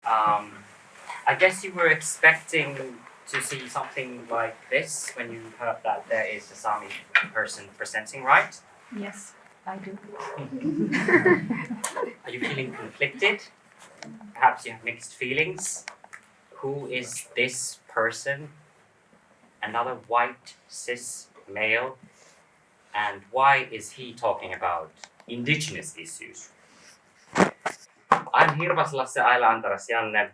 I guess you were expecting to see something like this when you heard that there is a Sami person presenting, right? Yes, I do. Are you feeling conflicted? Perhaps you have mixed feelings? Who is this person? Another white cis male? And why is he talking about indigenous issues? I'm Hirvaslasse Ailantaras Janne,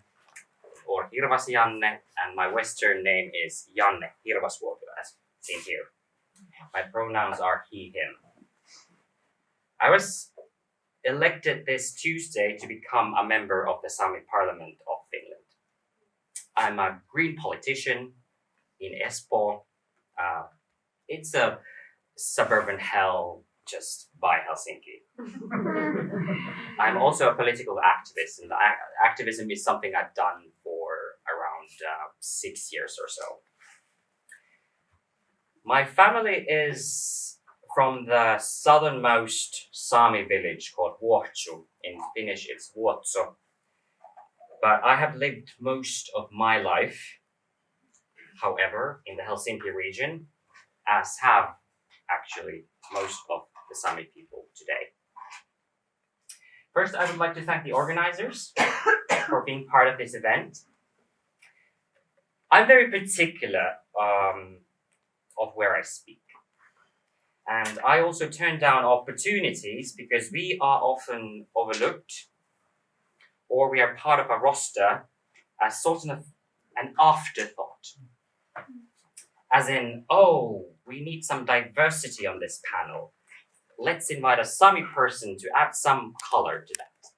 or Hirvas Janne, and my Western name is Janne Hirvasvuopio, as seen here. My pronouns are he, him. I was elected this Tuesday to become a member of the Sami Parliament of Finland. I'm a green politician in Espoo. It's a suburban hell just by Helsinki. I'm also a political activist, and activism is something I've done for around 6 years or so. My family is from the southernmost Sami village called Vuotsu. In Finnish, it's Vuotso. But I have lived most of my life, however, in the Helsinki region, as have actually most of the Sami people today. First, I would like to thank the organizers for being part of this event. I'm very particular of where I speak. And I also turn down opportunities because we are often overlooked, or we are part of a roster as sort of an afterthought. As in, oh, we need some diversity on this panel. Let's invite a Sami person to add some color to that.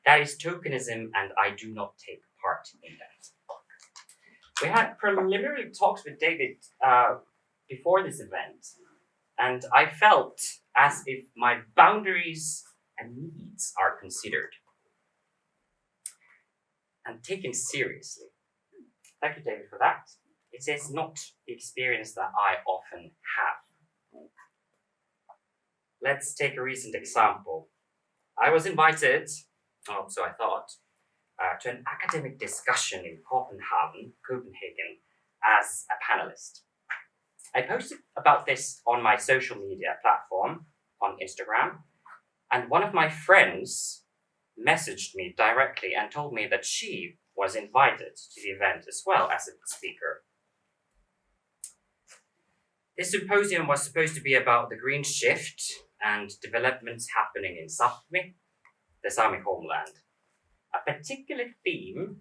That is tokenism, and I do not take part in that. We had preliminary talks with David before this event, and I felt as if my boundaries and needs are considered and taken seriously. Thank you, David, for that. It is not the experience that I often have. Let's take a recent example. I was invited, so I thought, to an academic discussion in Copenhagen, as a panelist. I posted about this on my social media platform on Instagram, and one of my friends messaged me directly and told me that she was invited to the event as well as a speaker. This symposium was supposed to be about the green shift and developments happening in Sapmi, the Sami homeland. A particular theme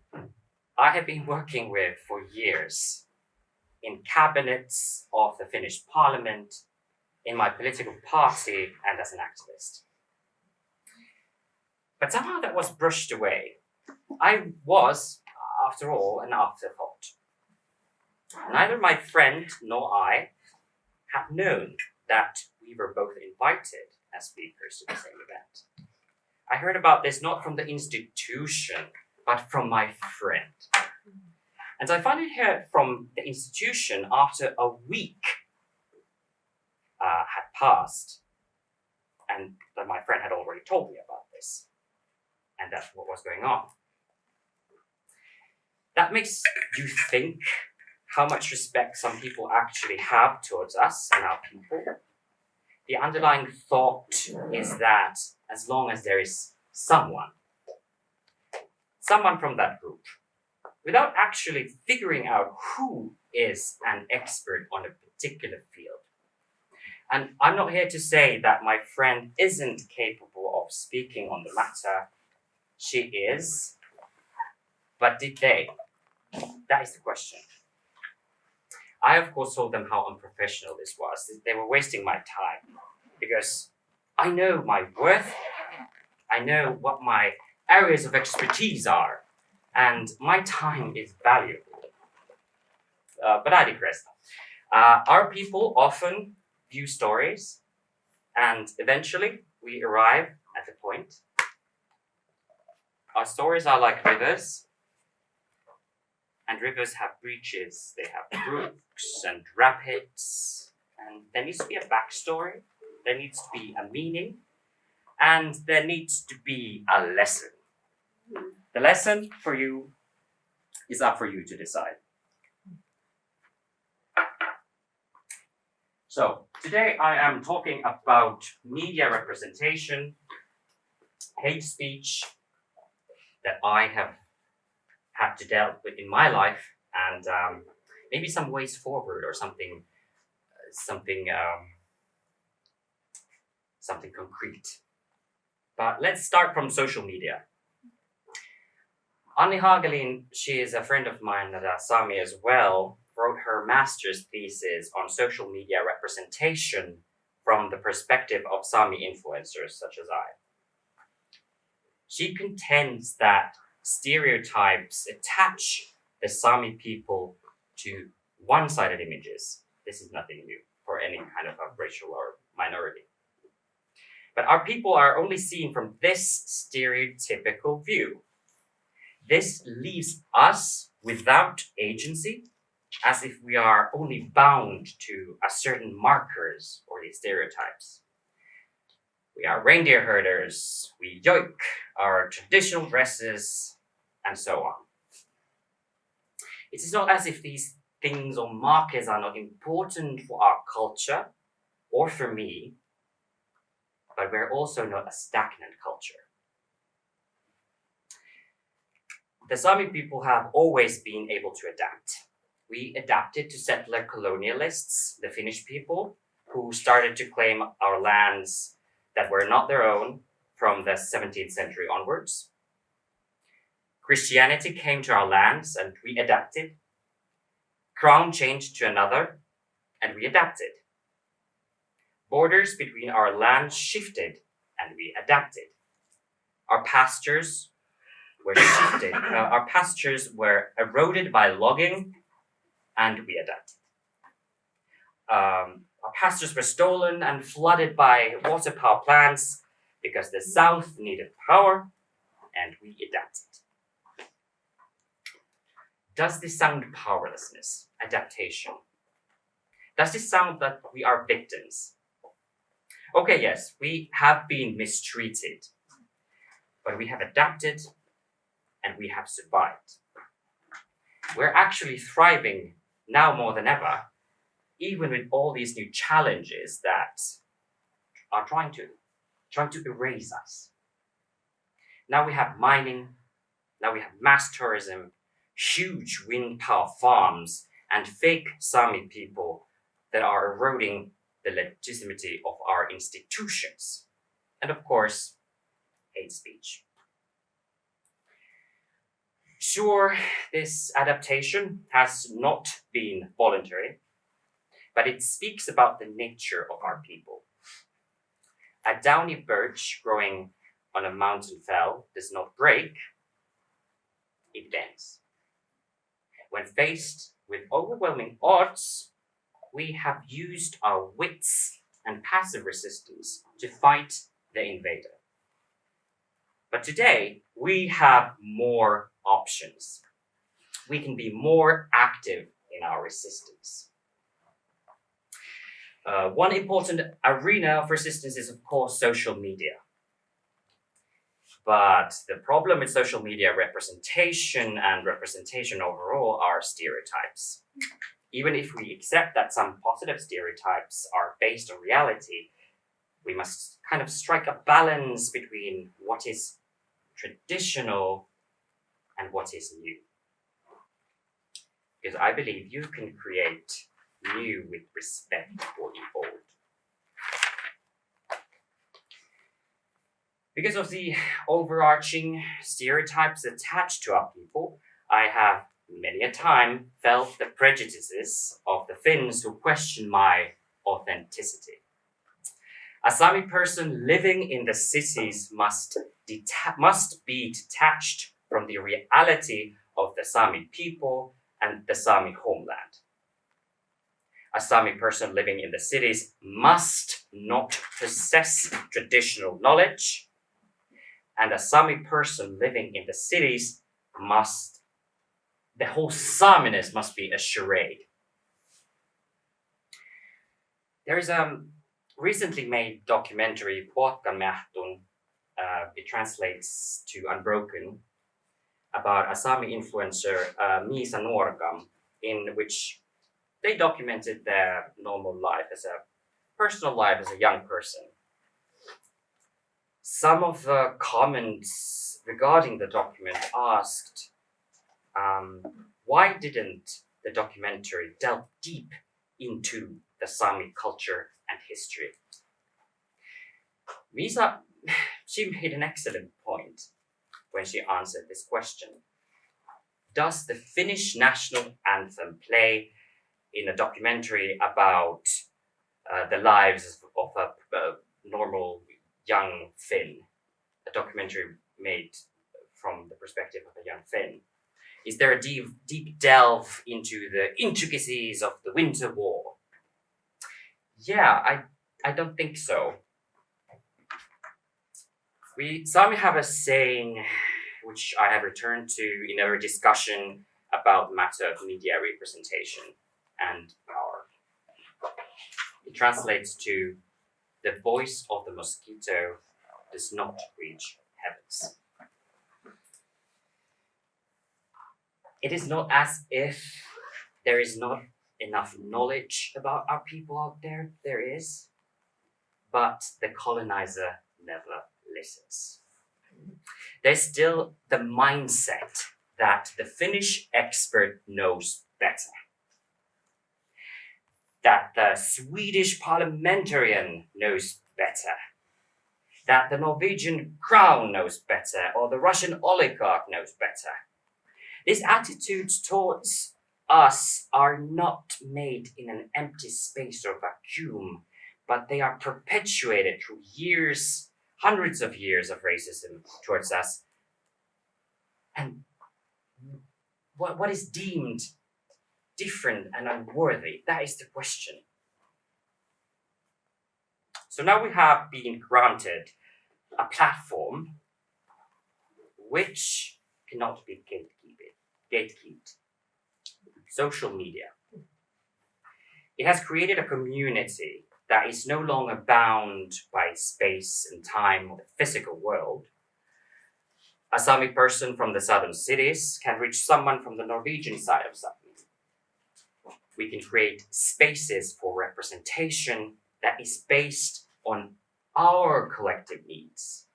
I have been working with for years in cabinets of the Finnish parliament, in my political party, and as an activist. But somehow that was brushed away. I was, after all, an afterthought. Neither my friend nor I had known that we were both invited as speakers to the same event. I heard about this not from the institution, but from my friend. And I finally heard from the institution after a week had passed, and that my friend had already told me about this, and that's what was going on. That makes you think how much respect some people actually have towards us and our people. The underlying thought is that as long as there is someone from that group, without actually figuring out who is an expert on a particular field. And I'm not here to say that my friend isn't capable of speaking on the matter. She is. But did they? That is the question. I, of course, told them how unprofessional this was. They were wasting my time because I know my worth. I know what my areas of expertise are, and my time is valuable. But I digress. Our people often view stories, and eventually we arrive at the point. Our stories are like rivers, and rivers have breaches. They have brooks and rapids, and there needs to be a backstory. There needs to be a meaning, and there needs to be a lesson. The lesson for you is up for you to decide. So today I am talking about media representation, hate speech that I have had to deal with in my life, and maybe some ways forward or something concrete. But let's start from social media. Anni Hagelin, she is a friend of mine at Sami as well, wrote her master's thesis on social media representation from the perspective of Sami influencers such as I. She contends that stereotypes attach the Sami people to one-sided images. This is nothing new for any kind of a racial or minority. But our people are only seen from this stereotypical view. This leaves us without agency, as if we are only bound to a certain markers or these stereotypes. We are reindeer herders, we yoik our traditional dresses, and so on. It is not as if these things or markers are not important for our culture or for me, but we're also not a stagnant culture. The Sami people have always been able to adapt. We adapted to settler colonialists, the Finnish people, who started to claim our lands that were not their own from the 17th century onwards. Christianity came to our lands and we adapted. Crown changed to another and we adapted. Borders between our lands shifted and we adapted. Our pastures were shifted. Our pastures were eroded by logging and we adapted. Our pastures were stolen and flooded by water power plants because the South needed power and we adapted. Does this sound powerlessness, adaptation? Does this sound that we are victims? Okay, yes, we have been mistreated, but we have adapted and we have survived. We're actually thriving now more than ever, even with all these new challenges that are trying to erase us. Now we have mining, now we have mass tourism, huge wind power farms, and fake Sami people that are eroding the legitimacy of our institutions. And of course, hate speech. Sure, this adaptation has not been voluntary, but it speaks about the nature of our people. A downy birch growing on a mountain fell does not break, it bends. When faced with overwhelming odds, we have used our wits and passive resistance to fight the invader. But today, we have more options. We can be more active in our resistance. One important arena of resistance is, of course, social media. But the problem with social media representation and representation overall are stereotypes. Even if we accept that some positive stereotypes are based on reality, we must kind of strike a balance between what is traditional and what is new. Because I believe you can create new with respect for the old. Because of the overarching stereotypes attached to our people, I have many a time felt the prejudices of the Finns who question my authenticity. A Sami person living in the cities must be detached from the reality of the Sami people and the Sami homeland. A Sami person living in the cities must not possess traditional knowledge, and a Sami person living in the cities the whole Saminess must be a charade. There is a recently made documentary, Puokkamähtun, it translates to Unbroken, about a Sami influencer, Miisa Nuorgam, in which they documented their normal life as a personal life as a young person. Some of the comments regarding the document asked, why didn't the documentary delve deep into the Sami culture and history? Miisa, she made an excellent point when she answered this question. Does the Finnish national anthem play in a documentary about the lives of a normal young Finn, a documentary made from the perspective of a young Finn? Is there a deep delve into the intricacies of the Winter War? Yeah, I don't think so. We Sami have a saying which I have returned to in our discussion about the matter of media representation and power. It translates to, the voice of the mosquito does not reach heavens. It is not as if there is not enough knowledge about our people out there. There is. But the colonizer never listens. There's still the mindset that the Finnish expert knows better, that the Swedish parliamentarian knows better, that the Norwegian crown knows better, or the Russian oligarch knows better. These attitudes towards us are not made in an empty space or vacuum, but they are perpetuated through years, hundreds of years of racism towards us. And what is deemed different and unworthy? That is the question. So now we have been granted a platform which cannot be gatekept. Social media. It has created a community that is no longer bound by space and time or the physical world. A Sami person from the southern cities can reach someone from the Norwegian side of Sami. We can create spaces for representation that is based on our collective needs,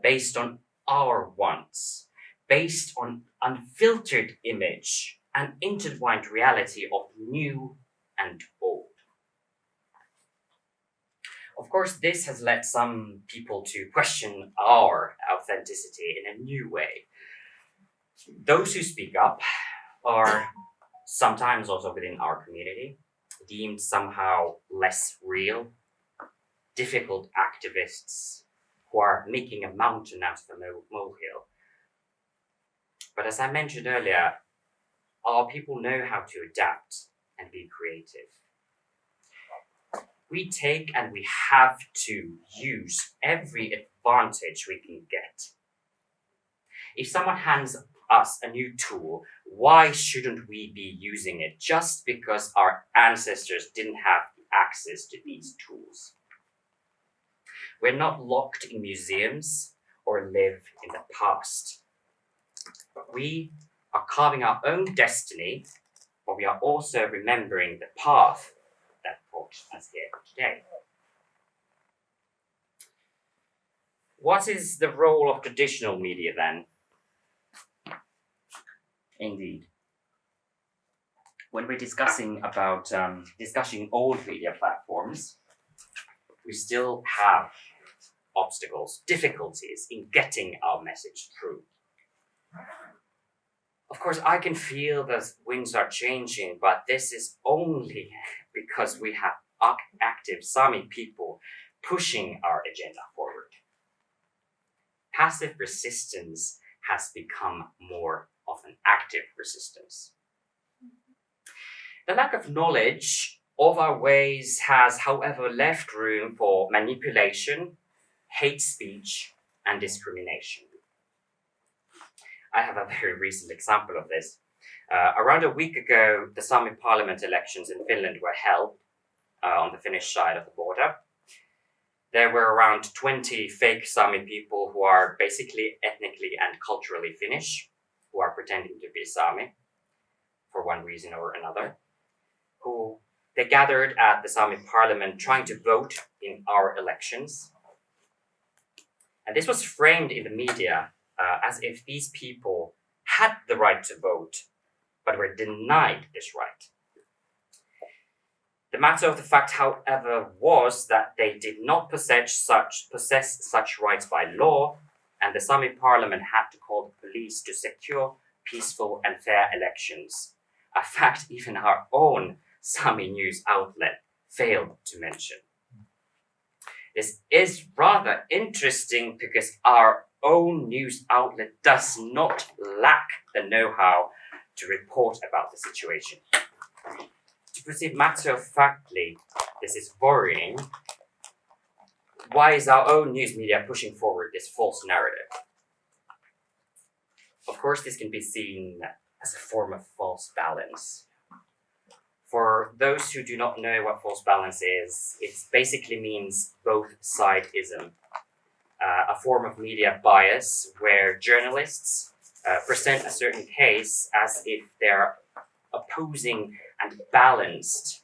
based on our wants, based on unfiltered image and intertwined reality of new and old. Of course, this has led some people to question our authenticity in a new way. Those who speak up are sometimes also within our community deemed somehow less real, difficult activists who are making a mountain out of a molehill. But as I mentioned earlier, our people know how to adapt and be creative. We take and we have to use every advantage we can get. If someone hands us a new tool, why shouldn't we be using it just because our ancestors didn't have access to these tools? We're not locked in museums or live in the past. We are carving our own destiny, but we are also remembering the path that brought us here today. What is the role of traditional media then? Indeed. When we're discussing old media platforms, we still have obstacles, difficulties in getting our message through. Of course, I can feel the winds are changing, but this is only because we have active Sami people pushing our agenda forward. Passive resistance has become more of an active resistance. The lack of knowledge of our ways has, however, left room for manipulation, hate speech, and discrimination. I have a very recent example of this. Around a week ago, the Sami parliament elections in Finland were held on the Finnish side of the border. There were around 20 fake Sami people who are basically ethnically and culturally Finnish, who are pretending to be Sami for one reason or another, who they gathered at the Sami parliament trying to vote in our elections. And this was framed in the media as if these people had the right to vote, but were denied this right. The matter of the fact, however, was that they did not possess such rights by law, and the Sami parliament had to call the police to secure peaceful and fair elections, a fact even our own Sami news outlet failed to mention. This is rather interesting because our own news outlet does not lack the know-how to report about the situation. To proceed matter-of-factly, this is worrying. Why is our own news media pushing forward this false narrative? Of course, this can be seen as a form of false balance. For those who do not know what false balance is, it basically means both-sideism, a form of media bias where journalists present a certain case as if they're opposing and balanced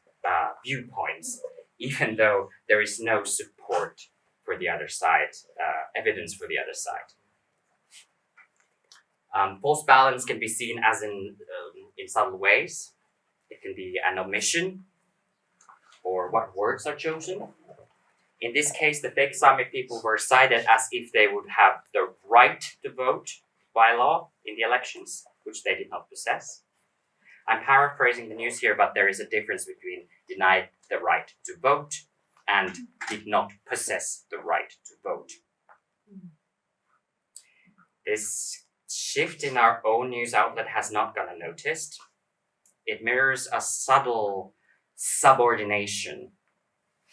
viewpoints, even though there is no support for the other side, evidence for the other side. False balance can be seen as in subtle ways. It can be an omission, or what words are chosen. In this case, the fake Sami people were cited as if they would have the right to vote by law in the elections, which they did not possess. I'm paraphrasing the news here, but there is a difference between denied the right to vote and did not possess the right to vote. This shift in our own news outlet has not gone unnoticed. It mirrors a subtle subordination,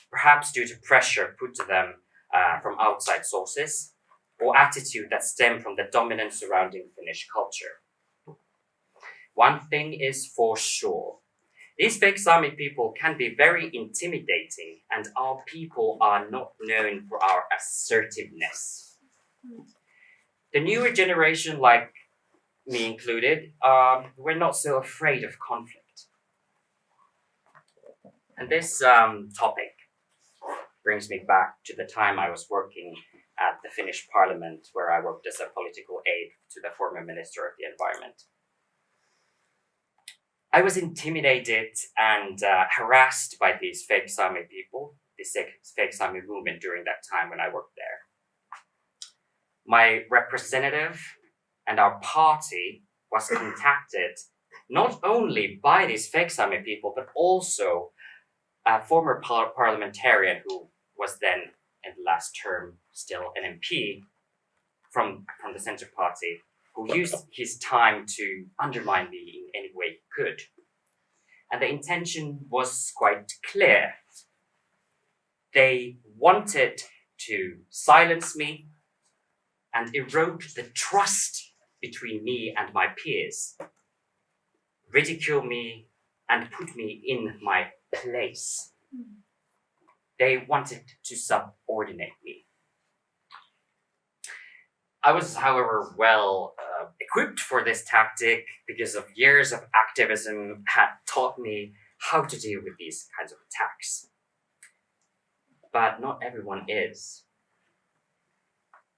perhaps due to pressure put to them from outside sources, or attitude that stem from the dominant surrounding Finnish culture. One thing is for sure. These fake Sami people can be very intimidating, and our people are not known for our assertiveness. The newer generation, like me included, we're not so afraid of conflict. And this topic brings me back to the time I was working at the Finnish parliament, where I worked as a political aide to the former Minister of the Environment. I was intimidated and harassed by these fake Sami people, this fake Sami movement during that time when I worked there. My representative and our party was contacted not only by these fake Sami people, but also a former parliamentarian who was then in the last term still an MP from the Centre Party, who used his time to undermine me in any way he could. And the intention was quite clear. They wanted to silence me and erode the trust between me and my peers, ridicule me and put me in my place. They wanted to subordinate me. I was, however, well equipped for this tactic because of years of activism had taught me how to deal with these kinds of attacks. But not everyone is.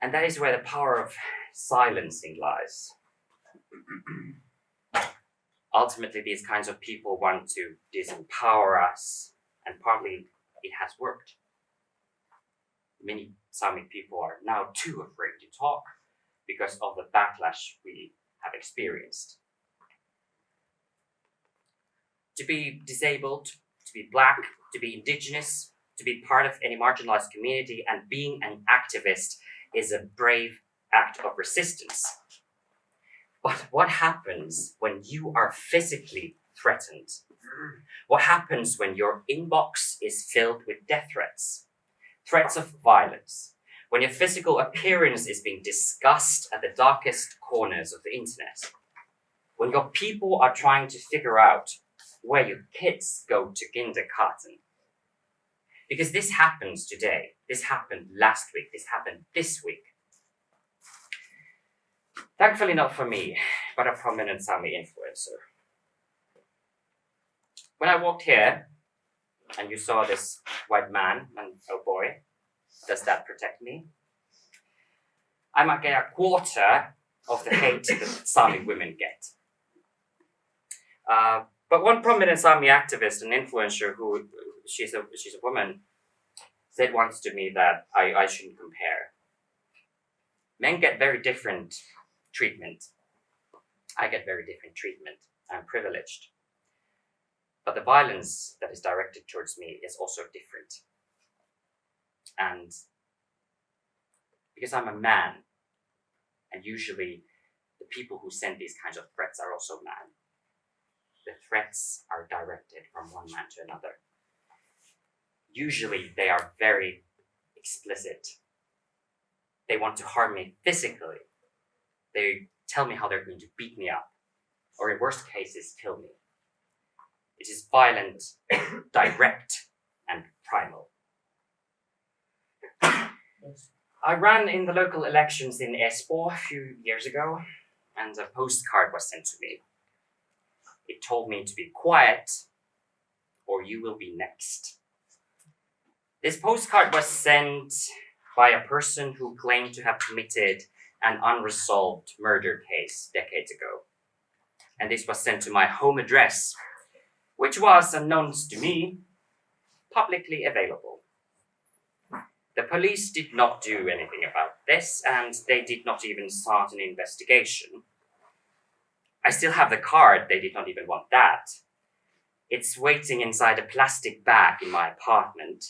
And that is where the power of silencing lies. Ultimately, these kinds of people want to disempower us, and partly it has worked. Many Sami people are now too afraid to talk because of the backlash we have experienced. To be disabled, to be black, to be indigenous, to be part of any marginalized community and being an activist is a brave act of resistance. But what happens when you are physically threatened? What happens when your inbox is filled with death threats? Threats of violence, when your physical appearance is being discussed at the darkest corners of the internet, when your people are trying to figure out where your kids go to kindergarten. Because this happens today, this happened last week, this happened this week. Thankfully not for me, but a prominent Sami influencer. When I walked here, and you saw this white man and oh boy, does that protect me? I might get a quarter of the hate that Sami women get. But one prominent Sami activist and influencer who she's a woman said once to me that I shouldn't compare. Men get very different treatment. I get very different treatment. I'm privileged. But the violence that is directed towards me is also different. And because I'm a man, and usually the people who send these kinds of threats are also men, the threats are directed from one man to another. Usually they are very explicit. They want to harm me physically. They tell me how they're going to beat me up, or in worst cases, kill me. It is violent, direct, and primal. I ran in the local elections in Espoo a few years ago, and a postcard was sent to me. It told me to be quiet, or you will be next. This postcard was sent by a person who claimed to have committed an unresolved murder case decades ago. And this was sent to my home address, which was, unknowns to me, publicly available. The police did not do anything about this, and they did not even start an investigation. I still have the card, they did not even want that. It's waiting inside a plastic bag in my apartment.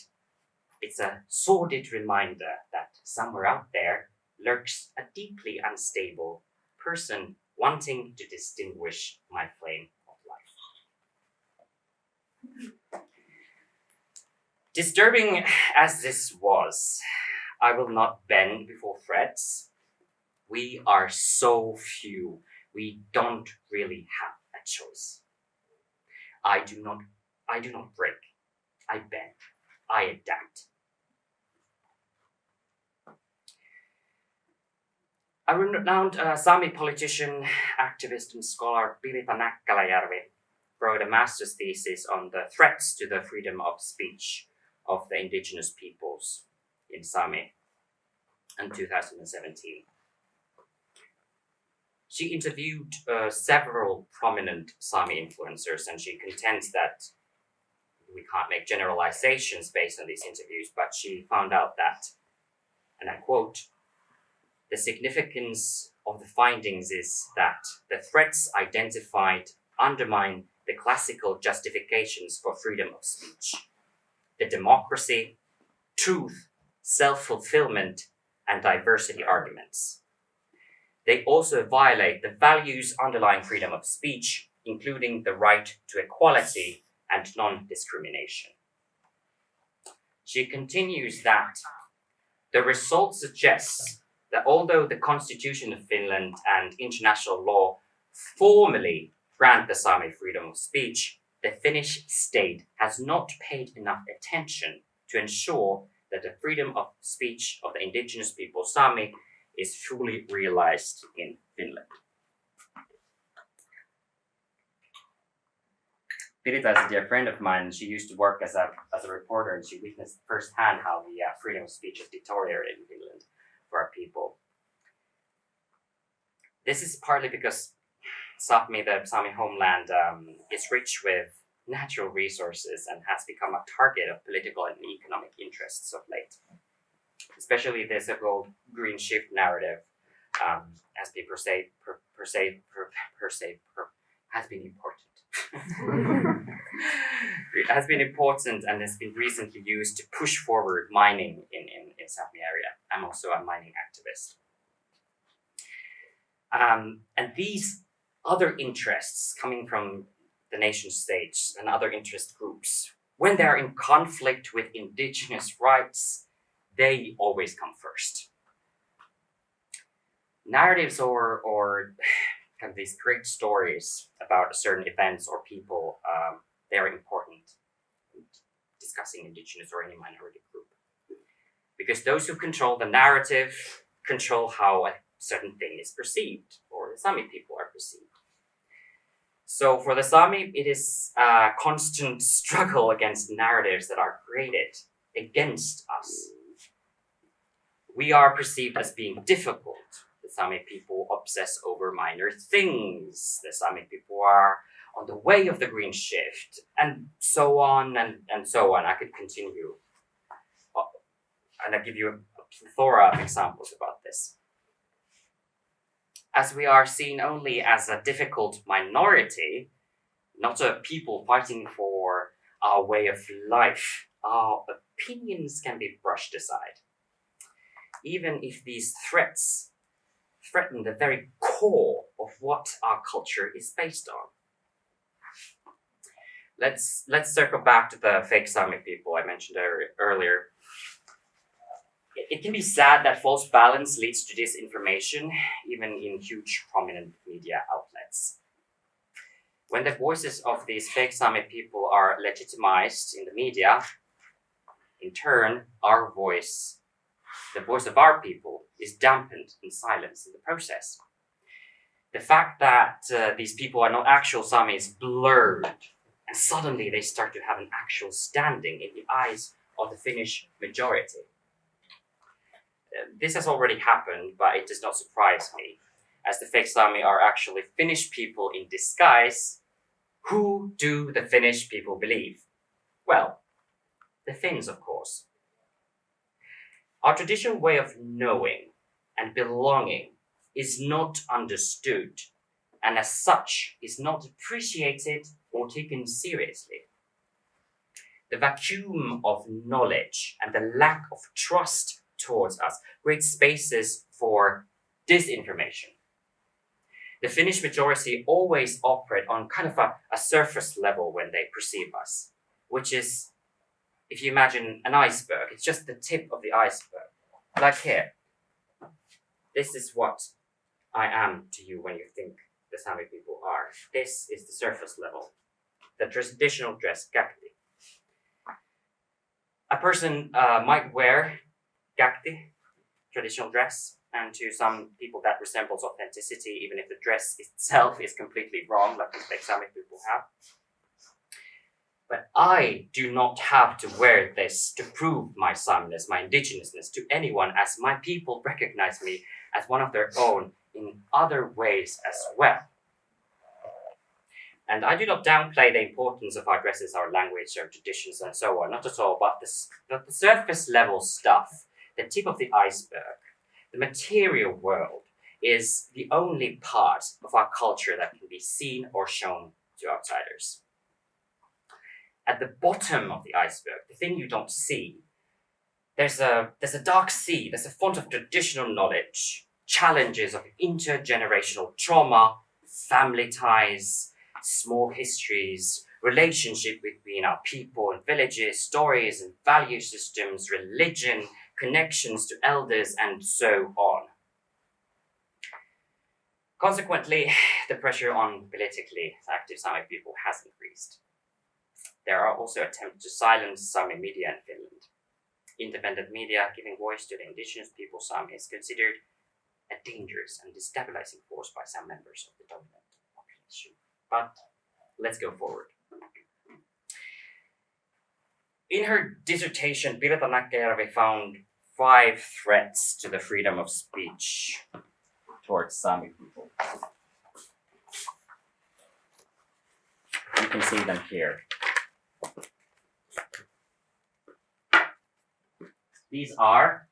It's a sordid reminder that somewhere out there lurks a deeply unstable person wanting to distinguish my flame of life. Disturbing as this was, I will not bend before threats. We are so few, we don't really have a choice. I do not break. I bend. I adapt. A renowned Sami politician, activist, and scholar Pirita Näkkäläjärvi wrote a master's thesis on the threats to the freedom of speech of the indigenous peoples in Sami in 2017. She interviewed several prominent Sami influencers, and she contends that we can't make generalizations based on these interviews, but she found out that, and I quote, "The significance of the findings is that the threats identified undermine the classical justifications for freedom of speech, the democracy, truth, self-fulfillment, and diversity arguments. They also violate the values underlying freedom of speech, including the right to equality and non-discrimination." She continues that the result suggests that although the Constitution of Finland and international law formally grant the Sami freedom of speech, the Finnish state has not paid enough attention to ensure that the freedom of speech of the indigenous people Sami is fully realized in Finland. Pirita is a dear friend of mine. She used to work as a reporter, and she witnessed firsthand how the freedom of speech is deteriorated in Finland for our people. This is partly because Sapmi, the Sami homeland, is rich with natural resources and has become a target of political and economic interests of late. Especially the so-called green shift narrative, as people say, has been important. It has been important and has been recently used to push forward mining in Sapmi area. I'm also a mining activist. And these other interests coming from the nation states and other interest groups, when they are in conflict with indigenous rights, they always come first. Narratives or kind of these great stories about certain events or people, they are important in discussing indigenous or any minority group. Because those who control the narrative control how certain thing is perceived, or the Sami people are perceived. So for the Sami, it is a constant struggle against narratives that are created against us. We are perceived as being difficult. The Sami people obsess over minor things. The Sami people are on the way of the green shift, and so on and so on. I could continue. And I'll give you a plethora of examples about this. As we are seen only as a difficult minority, not a people fighting for our way of life, our opinions can be brushed aside. Even if these threats threaten the very core of what our culture is based on. Let's circle back to the fake Sami people I mentioned earlier. It can be sad that false balance leads to disinformation, even in huge prominent media outlets. When the voices of these fake Sami people are legitimized in the media, in turn, our voice, the voice of our people, is dampened and silenced in the process. The fact that these people are not actual Sami is blurred, and suddenly they start to have an actual standing in the eyes of the Finnish majority. This has already happened, but it does not surprise me, as the fake Sami are actually Finnish people in disguise. Who do the Finnish people believe? Well, the Finns, of course. Our traditional way of knowing and belonging is not understood, and as such is not appreciated or taken seriously. The vacuum of knowledge and the lack of trust towards us creates spaces for disinformation. The Finnish majority always operate on kind of a surface level when they perceive us, which is, if you imagine an iceberg, it's just the tip of the iceberg. Like here. This is what I am to you when you think the Sami people are. This is the surface level. The traditional dress, gakti. A person might wear gakti, traditional dress, and to some people that resembles authenticity, even if the dress itself is completely wrong, like the Sami people have. But I do not have to wear this to prove my Sameness, my indigenousness to anyone, as my people recognize me as one of their own in other ways as well. And I do not downplay the importance of our dresses, our language, our traditions, and so on, not at all, but the surface level stuff, the tip of the iceberg, the material world, is the only part of our culture that can be seen or shown to outsiders. At the bottom of the iceberg, the thing you don't see, there's a dark sea, there's a font of traditional knowledge, challenges of intergenerational trauma, family ties, small histories, relationship between our people and villages, stories and value systems, religion, connections to elders, and so on. Consequently, the pressure on politically active Sami people has increased. There are also attempts to silence Sami media in Finland. Independent media giving voice to the indigenous people Sami is considered a dangerous and destabilizing force by some members of the dominant population. But let's go forward. In her dissertation, Pirita Näkkäjärvi found 5 threats to the freedom of speech towards Sami people. You can see them here. These are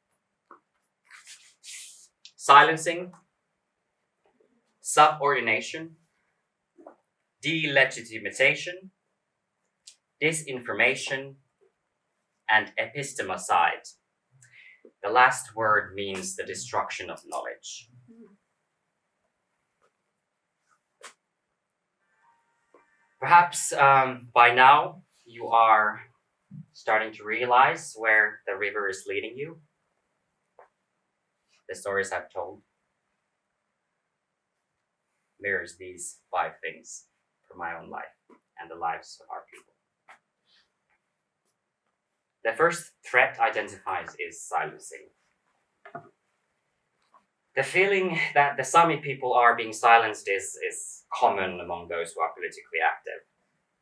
silencing, subordination, delegitimization, disinformation, and epistemocide. The last word means the destruction of knowledge. Perhaps by now you are starting to realize where the river is leading you. The stories I've told mirrors these 5 things from my own life and the lives of our people. The first threat identifies is silencing. The feeling that the Sami people are being silenced is common among those who are politically active.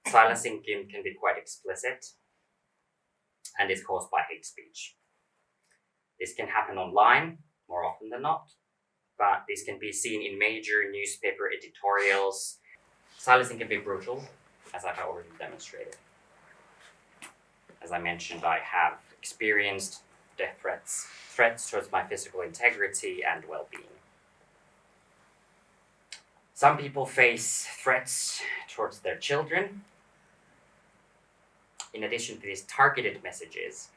Silencing can be quite explicit and is caused by hate speech. This can happen online more often than not, but this can be seen in major newspaper editorials. Silencing can be brutal, as I've already demonstrated. As I mentioned, I have experienced death threats towards my physical integrity and well-being. Some people face threats towards their children. In addition to these targeted messages,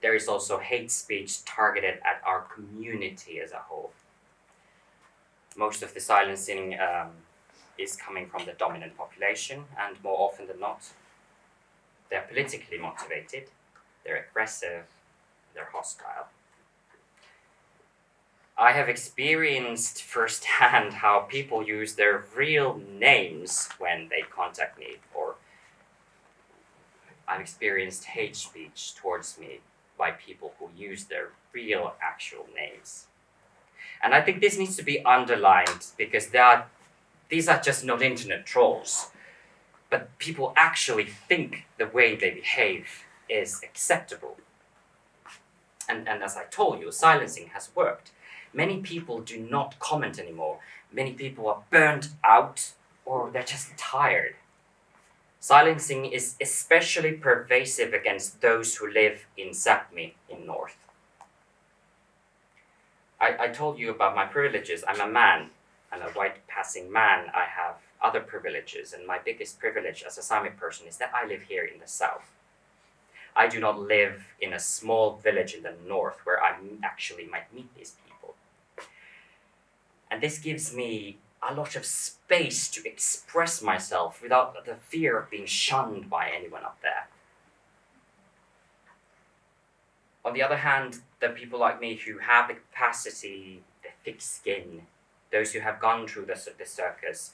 there is also hate speech targeted at our community as a whole. Most of the silencing is coming from the dominant population, and more often than not, they're politically motivated, they're aggressive, they're hostile. I have experienced firsthand how people use their real names when they contact me, or I've experienced hate speech towards me by people who use their real actual names. And I think this needs to be underlined because these are just not internet trolls, but people actually think the way they behave is acceptable. And as I told you, silencing has worked. Many people do not comment anymore. Many people are burnt out or they're just tired. Silencing is especially pervasive against those who live in Sápmi in North. I told you about my privileges. I'm a man. I'm a white passing man. I have other privileges, and my biggest privilege as a Sami person is that I live here in the south. I do not live in a small village in the north where I actually might meet these people. And this gives me a lot of space to express myself without the fear of being shunned by anyone up there. On the other hand, the people like me who have the capacity, the thick skin, those who have gone through the circus,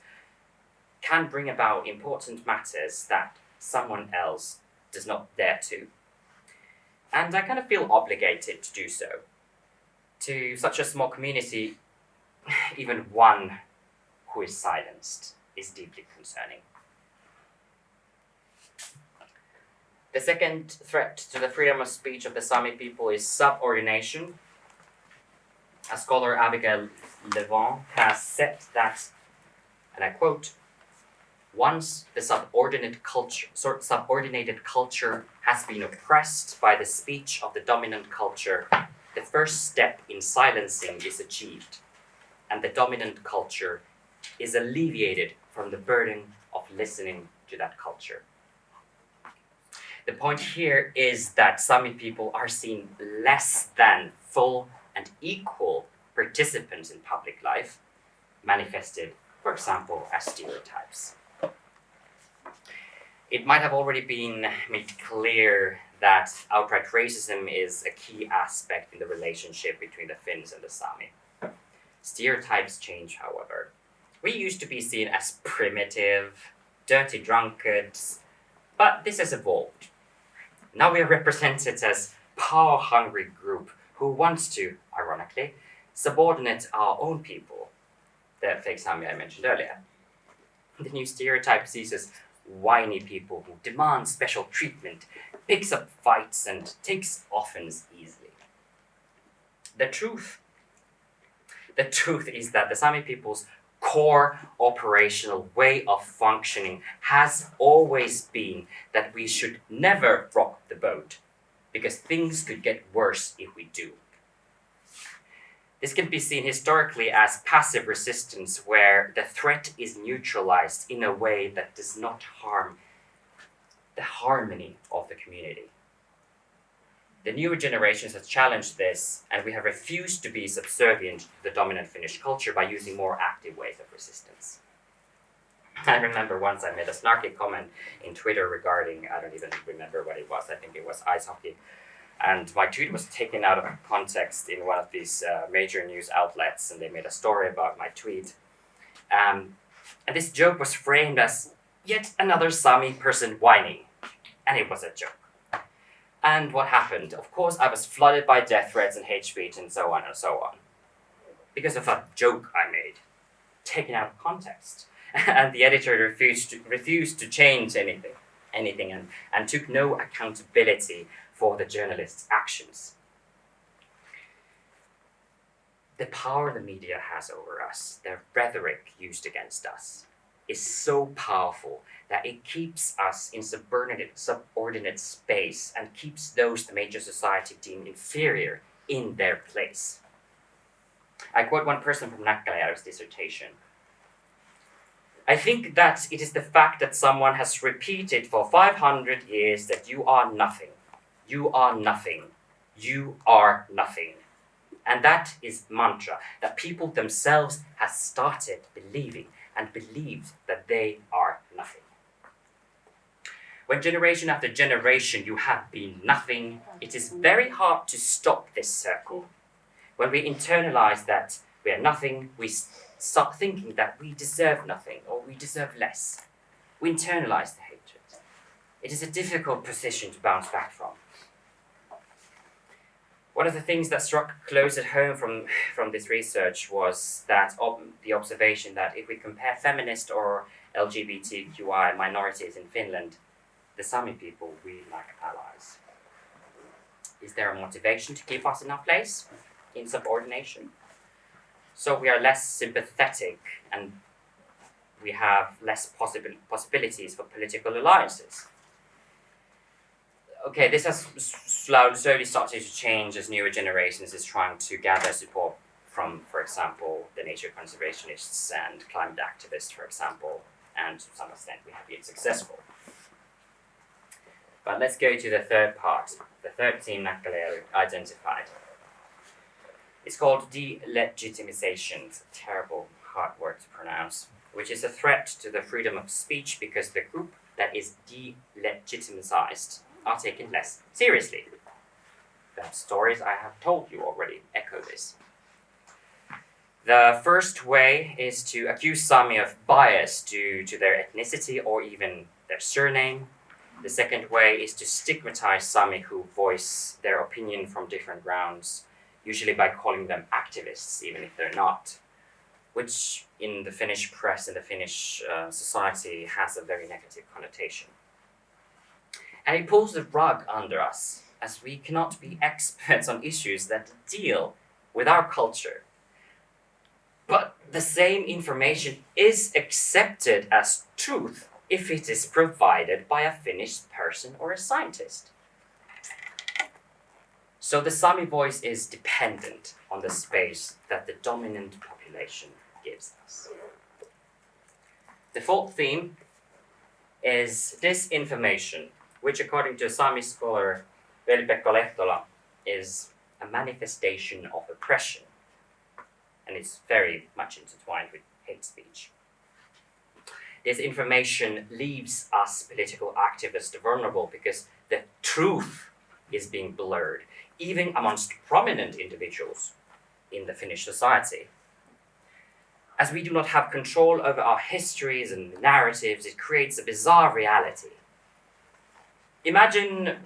can bring about important matters that someone else does not dare to. And I kind of feel obligated to do so. To such a small community, even one who is silenced is deeply concerning. The second threat to the freedom of speech of the Sami people is subordination. A scholar, Abigail Levant, has said that, and I quote, "Once the subordinated culture has been oppressed by the speech of the dominant culture, the first step in silencing is achieved, and the dominant culture is alleviated from the burden of listening to that culture." The point here is that Sami people are seen less than full and equal participants in public life, manifested, for example, as stereotypes. It might have already been made clear that outright racism is a key aspect in the relationship between the Finns and the Sami. Stereotypes change, however. We used to be seen as primitive, dirty drunkards, but this has evolved. Now we are represented as power-hungry group who wants to, ironically, subordinate our own people, the fake Sami I mentioned earlier. The new stereotype sees us whiny people who demand special treatment, picks up fights, and takes offense easily. The truth is that the Sami people's core operational way of functioning has always been that we should never rock the boat, because things could get worse if we do. This can be seen historically as passive resistance, where the threat is neutralized in a way that does not harm the harmony of the community. The newer generations have challenged this, and we have refused to be subservient to the dominant Finnish culture by using more active ways of resistance. I remember once I made a snarky comment in Twitter regarding, I don't even remember what it was, I think it was ice hockey. And my tweet was taken out of context in one of these major news outlets, and they made a story about my tweet. And this joke was framed as yet another Sami person whining. And it was a joke. And what happened? Of course, I was flooded by death threats and hate speech and so on and so on. because of a joke I made, taken out of context. And the editor refused to change anything and took no accountability for the journalist's actions. The power the media has over us, their rhetoric used against us, is so powerful that it keeps us in subordinate space and keeps those the major society deem inferior in their place. I quote one person from Näkkäläjärvi's dissertation. I think that it is the fact that someone has repeated for 500 years that you are nothing, you are nothing, you are nothing. And that is mantra that people themselves have started believing and believed that they are nothing. When generation after generation you have been nothing, it is very hard to stop this circle. When we internalize that we are nothing, we start thinking that we deserve nothing or we deserve less. We internalize the hatred. It is a difficult position to bounce back from. One of the things that struck close at home from this research was that the observation that if we compare feminist or LGBTQI minorities in Finland, the Sami people, we lack allies. Is there a motivation to keep us in our place, in subordination? So we are less sympathetic and we have less possibilities for political alliances. Okay, this has slowly started to change as newer generations is trying to gather support from, for example, the nature conservationists and climate activists, for example, and to some extent we have been successful. But let's go to the third part, the third theme Näkkäläjärvi identified. It's called delegitimization, it's a terrible, hard word to pronounce, which is a threat to the freedom of speech because the group that is delegitimized are taken less seriously. The stories I have told you already echo this. The first way is to accuse Sami of bias due to their ethnicity or even their surname. The second way is to stigmatize Sami who voice their opinion from different grounds, usually by calling them activists, even if they're not, which in the Finnish press and the Finnish society has a very negative connotation. And it pulls the rug under us, as we cannot be experts on issues that deal with our culture. But the same information is accepted as truth if it is provided by a Finnish person or a scientist. So the Sami voice is dependent on the space that the dominant population gives us. The fourth theme is disinformation, which according to a Sami scholar, Veli-Pekka Lehtola, is a manifestation of oppression. And it's very much intertwined with hate speech. Disinformation leaves us political activists vulnerable because the truth is being blurred, even amongst prominent individuals in the Finnish society. As we do not have control over our histories and narratives, it creates a bizarre reality. Imagine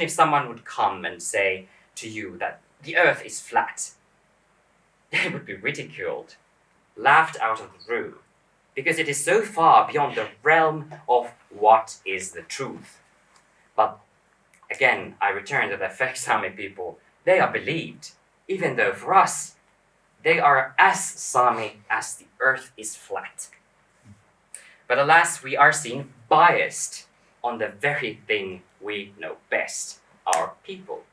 if someone would come and say to you that the earth is flat. They would be ridiculed, laughed out of the room, because it is so far beyond the realm of what is the truth. But again, I return to the Sami people. They are believed, even though for us, they are as Sami as the earth is flat. But alas, we are seen biased on the very thing we know best, our people.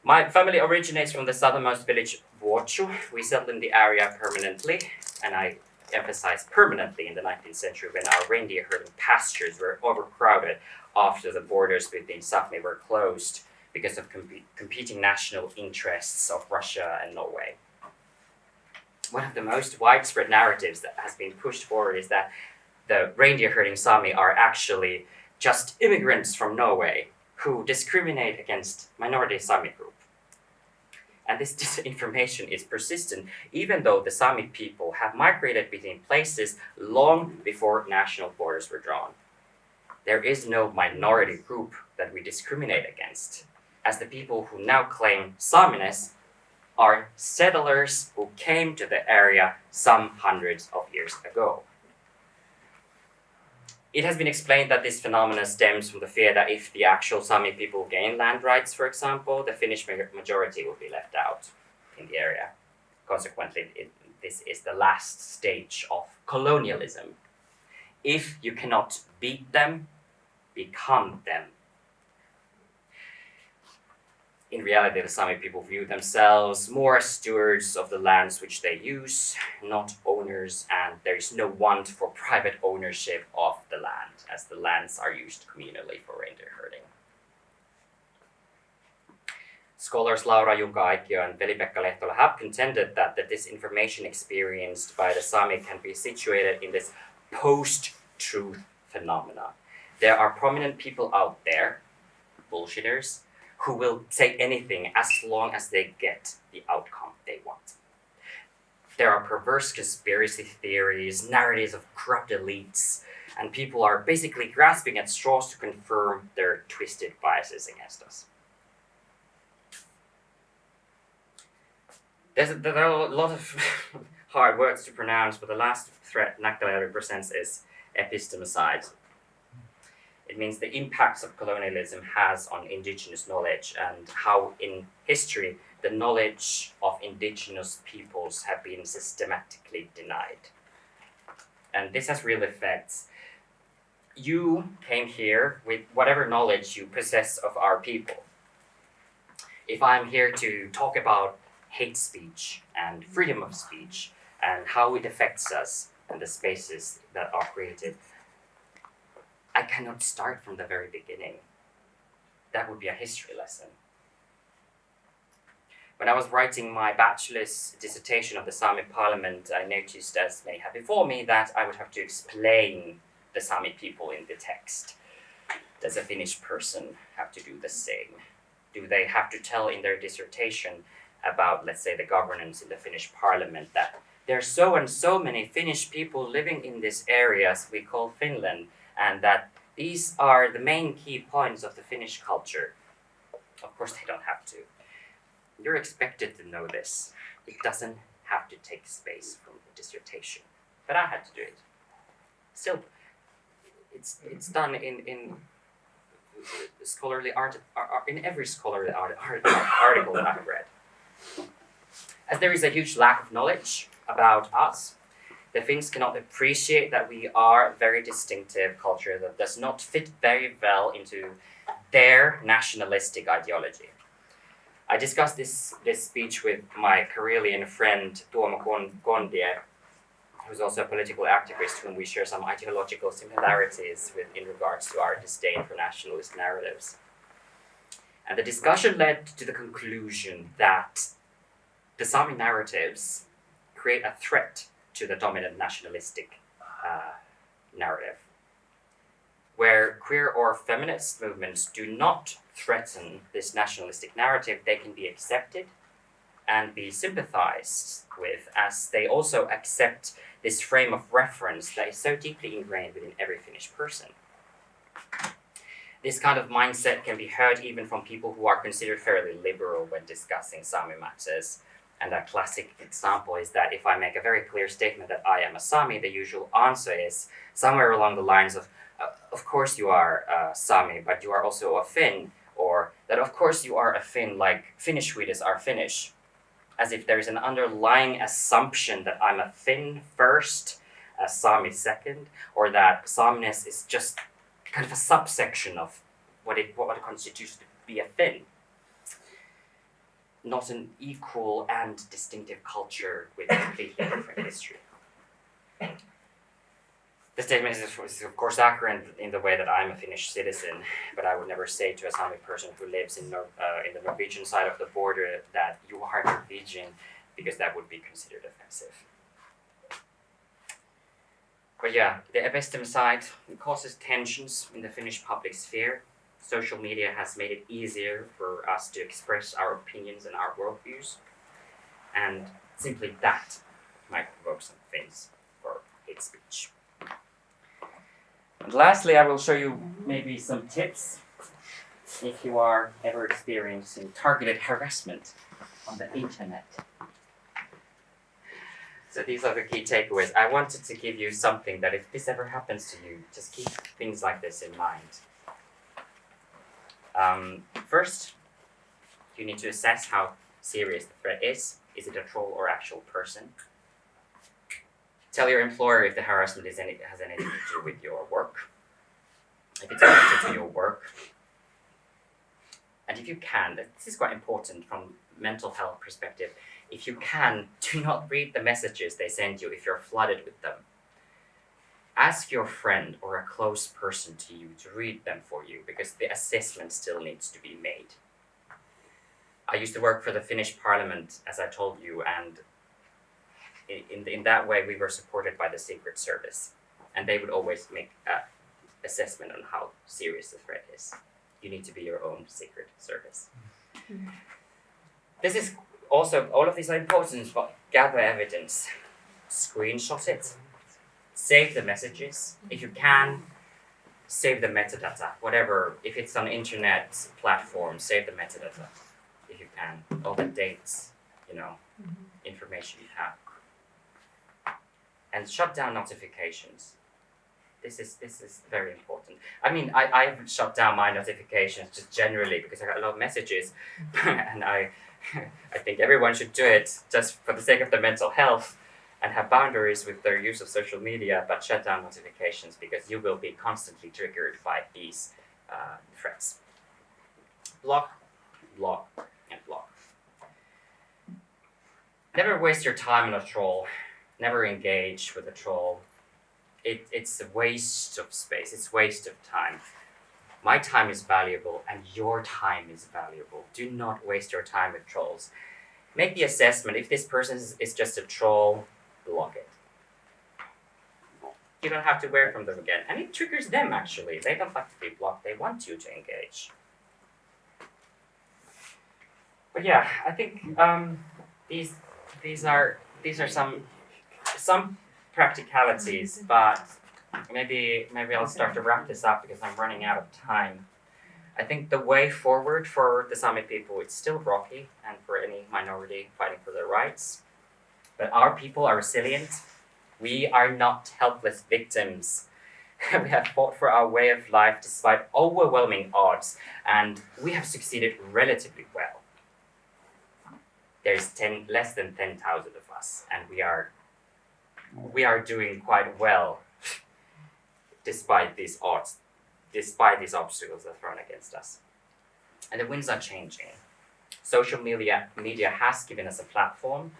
My family originates from the southernmost village, Vuopio. We settled in the area permanently, and I emphasize permanently in the 19th century when our reindeer herding pastures were overcrowded after the borders between Sapmi were closed because of competing national interests of Russia and Norway. One of the most widespread narratives that has been pushed forward is that the reindeer herding Sami are actually just immigrants from Norway who discriminate against minority Sami group. And this disinformation is persistent even though the Sami people have migrated between places long before national borders were drawn. There is no minority group that we discriminate against, as the people who now claim Saminess are settlers who came to the area some hundreds of years ago. It has been explained that this phenomenon stems from the fear that if the actual Sami people gain land rights, for example, the Finnish majority will be left out in the area. Consequently, this is the last stage of colonialism. If you cannot beat them, become them. In reality, the Sami people view themselves more as stewards of the lands which they use, not owners, and there is no want for private ownership of the land, as the lands are used communally for reindeer herding. Scholars Laura Junka-Aikio and Veli-Pekka Lehtola have contended that the disinformation experienced by the Sami can be situated in this post-truth phenomena. There are prominent people out there, bullshitters, who will say anything as long as they get the outcome they want. There are perverse conspiracy theories, narratives of corrupt elites, and people are basically grasping at straws to confirm their twisted biases against us. There are a lot of hard words to pronounce, but the last threat Nachtela represents is epistemicide. It means the impacts of colonialism has on indigenous knowledge and how in history the knowledge of indigenous peoples have been systematically denied. And this has real effects. You came here with whatever knowledge you possess of our people. If I'm here to talk about hate speech and freedom of speech and how it affects us and the spaces that are created, I cannot start from the very beginning. That would be a history lesson. When I was writing my bachelor's dissertation of the Sami parliament, I noticed, as many have before me, that I would have to explain the Sami people in the text. Does a Finnish person have to do the same? Do they have to tell in their dissertation about, let's say, the governance in the Finnish parliament that there are so and so many Finnish people living in this area we call Finland, and that these are the main key points of the Finnish culture? Of course they don't have to. You're expected to know this. It doesn't have to take space from the dissertation. But I had to do it. Still, it's done in scholarly art, in every scholarly article that I've read. As there is a huge lack of knowledge about us, the Finns cannot appreciate that we are a very distinctive culture that does not fit very well into their nationalistic ideology. I discussed this speech with my Karelian friend Tuomo Kondie, who's also a political activist whom we share some ideological similarities with in regards to our disdain for nationalist narratives. And the discussion led to the conclusion that the Sami narratives create a threat to the dominant nationalistic narrative. Where queer or feminist movements do not threaten this nationalistic narrative, they can be accepted and be sympathized with, as they also accept this frame of reference that is so deeply ingrained within every Finnish person. This kind of mindset can be heard even from people who are considered fairly liberal when discussing Sami matters. And a classic example is that if I make a very clear statement that I am a Sami, the usual answer is somewhere along the lines of course you are a Sami, but you are also a Finn, or that of course you are a Finn like Finnish Swedes are Finnish, as if there is an underlying assumption that I'm a Finn first, a Sami second, or that Saminess is just kind of a subsection of what it constitutes to be a Finn. Not an equal and distinctive culture with a completely different history. The statement is of course accurate in the way that I'm a Finnish citizen, but I would never say to a Sami person who lives in the Norwegian side of the border that you are Norwegian, because that would be considered offensive. But yeah, the epistemicide causes tensions in the Finnish public sphere. Social media has made it easier for us to express our opinions and our worldviews, and simply that might provoke some Finns for hate speech. And lastly, I will show you maybe some tips if you are ever experiencing targeted harassment on the internet. So these are the key takeaways. I wanted to give you something that if this ever happens to you, just keep things like this in mind. First, you need to assess how serious the threat is. Is it a troll or actual person? Tell your employer if the harassment has anything to do with your work. If it's related to your work. And if you can, this is quite important from mental health perspective, if you can, do not read the messages they send you if you're flooded with them. Ask your friend or a close person to you to read them for you because the assessment still needs to be made. I used to work for the Finnish Parliament, as I told you, and in that way we were supported by the Secret Service, and they would always make an assessment on how serious the threat is. You need to be your own Secret Service. Mm-hmm. This is also, all of these are important, but gather evidence, screenshot it, save the messages. If you can, save the metadata, whatever. If it's on internet platform, save the metadata. If you can, all the dates, information you have. And shut down notifications. This is very important. I mean, I've shut down my notifications just generally because I got a lot of messages, and I think everyone should do it just for the sake of their mental health and have boundaries with their use of social media, but shut down notifications because you will be constantly triggered by these threats. Block, block, and block. Never waste your time on a troll. Never engage with a troll. It's a waste of space. It's waste of time. My time is valuable and your time is valuable. Do not waste your time with trolls. Make the assessment. If this person is just a troll, block it. You don't have to hear from them again. And it triggers them actually. They don't like to be blocked. They want you to engage. But yeah, I think these are some practicalities, but maybe I'll start to wrap this up because I'm running out of time. I think the way forward for the Sami people, it's still rocky, and for any minority fighting for their rights. But our people are resilient. We are not helpless victims. We have fought for our way of life despite overwhelming odds, and we have succeeded relatively well. There's less than 10,000 of us, and we are doing quite well despite these odds, despite these obstacles that are thrown against us. And the winds are changing. Social media has given us a platform.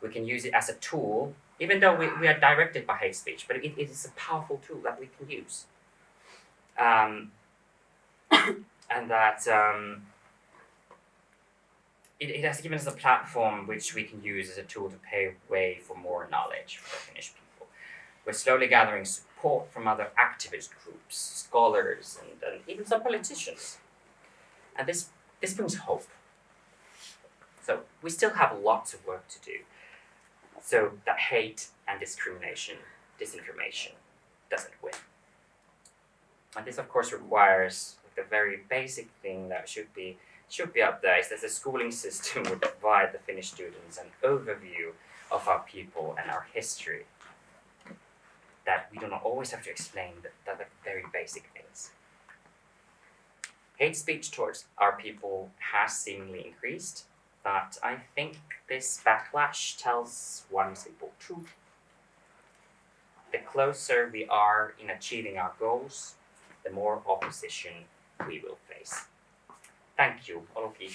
We can use it as a tool, even though we are directed by hate speech, but it is a powerful tool that we can use. And that it has given us a platform which we can use as a tool to pave way for more knowledge for the Finnish people. We're slowly gathering support from other activist groups, scholars, and even some politicians. And this brings hope. So we still have lots of work to do so that hate and discrimination, disinformation doesn't win. And this of course requires the very basic thing that should be up there is that the schooling system would provide the Finnish students an overview of our people and our history. That we do not always have to explain the very basic things. Hate speech towards our people has seemingly increased, but I think this backlash tells one simple truth. The closer we are in achieving our goals, the more opposition we will face. Thank you, all of you.